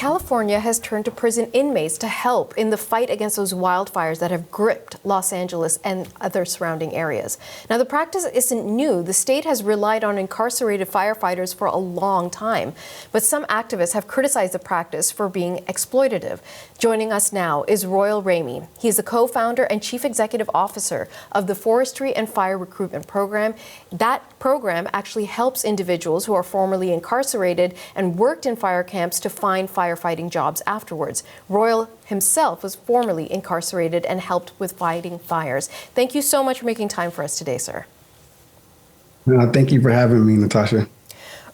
California has turned to prison inmates to help in the fight against those wildfires that have gripped Los Angeles and other surrounding areas. Now, the practice isn't new. The state has relied on incarcerated firefighters for a long time, but some activists have criticized the practice for being exploitative. Joining us now is Royal Ramey. He's the co-founder and chief executive officer of the Forestry and Fire Recruitment Program. That program actually helps individuals who are formerly incarcerated and worked in fire camps to find firefighting jobs afterwards. Royal himself was formerly incarcerated and helped with fighting fires. Thank you so much for making time for us today, sir. Thank you for having me, Natasha.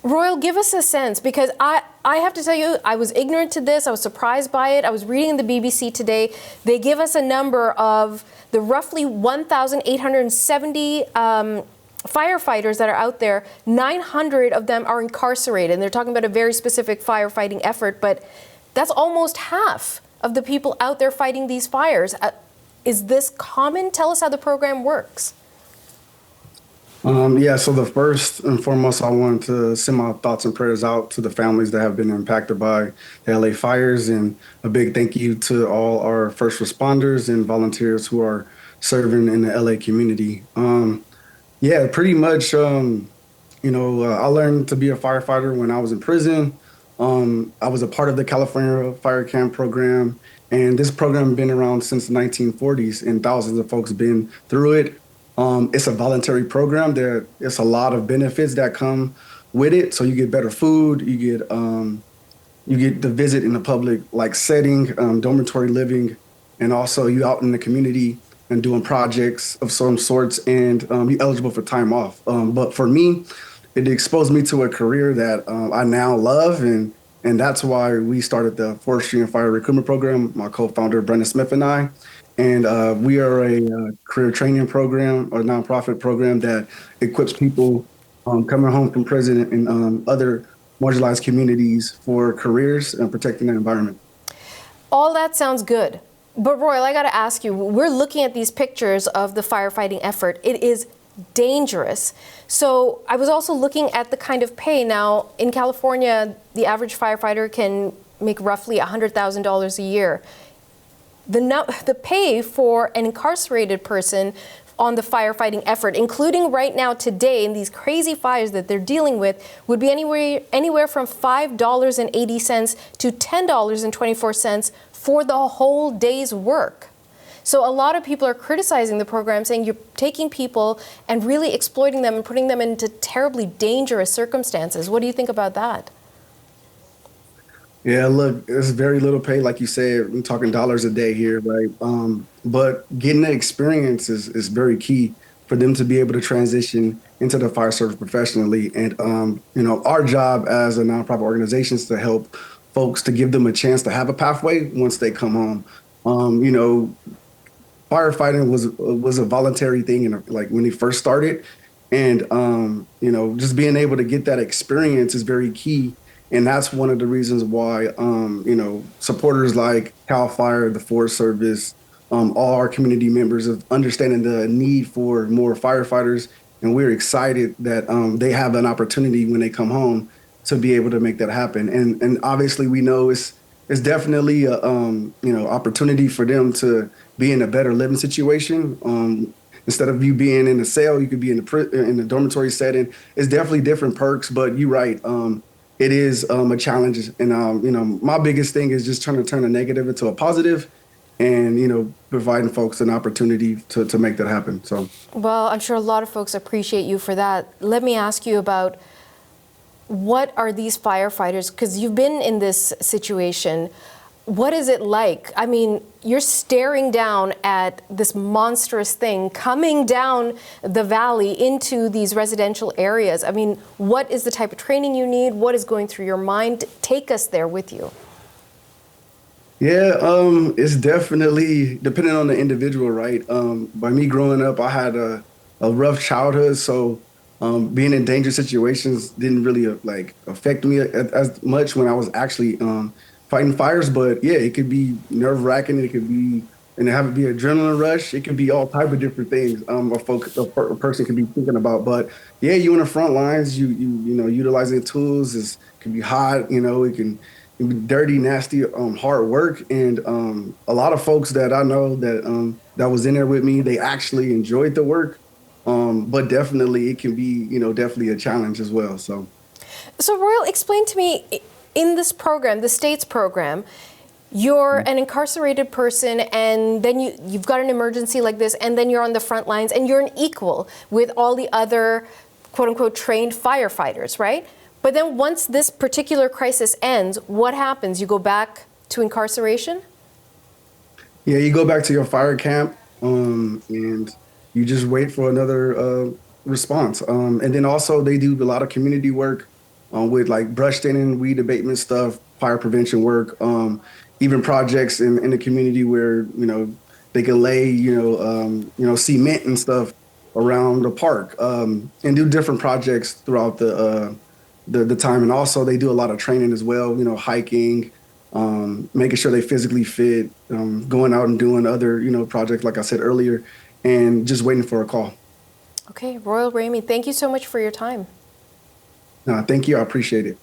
Royal, give us a sense, because I have to tell you, I was ignorant to this. I was surprised by it. I was reading the BBC today. They give us a number of the roughly 1,870 firefighters that are out there. 900 of them are incarcerated, and they're talking about a very specific firefighting effort, but that's almost half of the people out there fighting these fires. Is this common? Tell us how the program works. So the first and foremost, I wanted to send my thoughts and prayers out to the families that have been impacted by the LA fires, and a big thank you to all our first responders and volunteers who are serving in the LA community. Pretty much, I learned to be a firefighter when I was in prison. I was a part of the California Fire Camp program, and this program has been around since the 1940s, and thousands of folks have been through it. It's a voluntary program. There's a lot of benefits that come with it. So you get better food, you get the visit in a public setting, dormitory living, and also you out in the community and doing projects of some sorts, and you're eligible for time off. But for me, it exposed me to a career that I now love, and that's why we started the Forestry and Fire Recruitment Program, my co-founder, Brenda Smith, and I. And we are a career training program or nonprofit program that equips people coming home from prison and other marginalized communities for careers and protecting the environment. All that sounds good. But Royal, I got to ask you, we're looking at these pictures of the firefighting effort. It is dangerous. So I was also looking at the kind of pay. Now, in California, the average firefighter can make roughly $100,000 a year. The pay for an incarcerated person on the firefighting effort, including right now today in these crazy fires that they're dealing with, would be anywhere from $5.80 to $10.24 for the whole day's work. So a lot of people are criticizing the program, saying you're taking people and really exploiting them and putting them into terribly dangerous circumstances. What do you think about that? Yeah, look, it's very little pay, like you said. I'm talking dollars a day here, right? But getting the experience is very key for them to be able to transition into the fire service professionally. And, our job as a nonprofit organization is to help folks, to give them a chance to have a pathway once they come home. Firefighting was a voluntary thing, when they first started. And, just being able to get that experience is very key. And that's one of the reasons why, supporters like CAL FIRE, the Forest Service, all our community members of understanding the need for more firefighters. And we're excited that they have an opportunity when they come home to be able to make that happen. And obviously we know it's definitely a, opportunity for them to be in a better living situation. Instead of you being in a cell, you could be in the dormitory setting. It's definitely different perks, but you're right. It is a challenge. And, my biggest thing is just trying to turn a negative into a positive and, providing folks an opportunity to make that happen. So, well, I'm sure a lot of folks appreciate you for that. Let me ask you about what are these firefighters, because you've been in this situation. What is it like? I mean, you're staring down at this monstrous thing coming down the valley into these residential areas. I mean, what is the type of training you need? What is going through your mind? Take us there with you. Yeah, it's definitely depending on the individual, right? By me growing up, I had a rough childhood, so being in dangerous situations didn't really affect me as much when I was actually fighting fires. But yeah, it could be nerve-wracking. It could be, and have it be adrenaline rush. It could be all type of different things a person could be thinking about. But yeah, you in the front lines, you know, utilizing tools. It can be hot, it can dirty, nasty, hard work. And a lot of folks that I know that was in there with me, they actually enjoyed the work. But definitely it can be, definitely a challenge as well. So Royal, explain to me, in this program, the state's program, you're an incarcerated person, and then you've got an emergency like this, and then you're on the front lines, and you're an equal with all the other quote-unquote trained firefighters, right? But then once this particular crisis ends, what happens? You go back to incarceration? Yeah, you go back to your fire camp, and you just wait for another response. And then also they do a lot of community work with like brush thinning, weed abatement stuff, fire prevention work, even projects in the community where they can lay cement and stuff around the park, and do different projects throughout the time. And also they do a lot of training as well, hiking, making sure they physically fit, going out and doing other projects like I said earlier, and just waiting for a call. Okay, Royal Ramey, thank you so much for your time. Thank you. I appreciate it.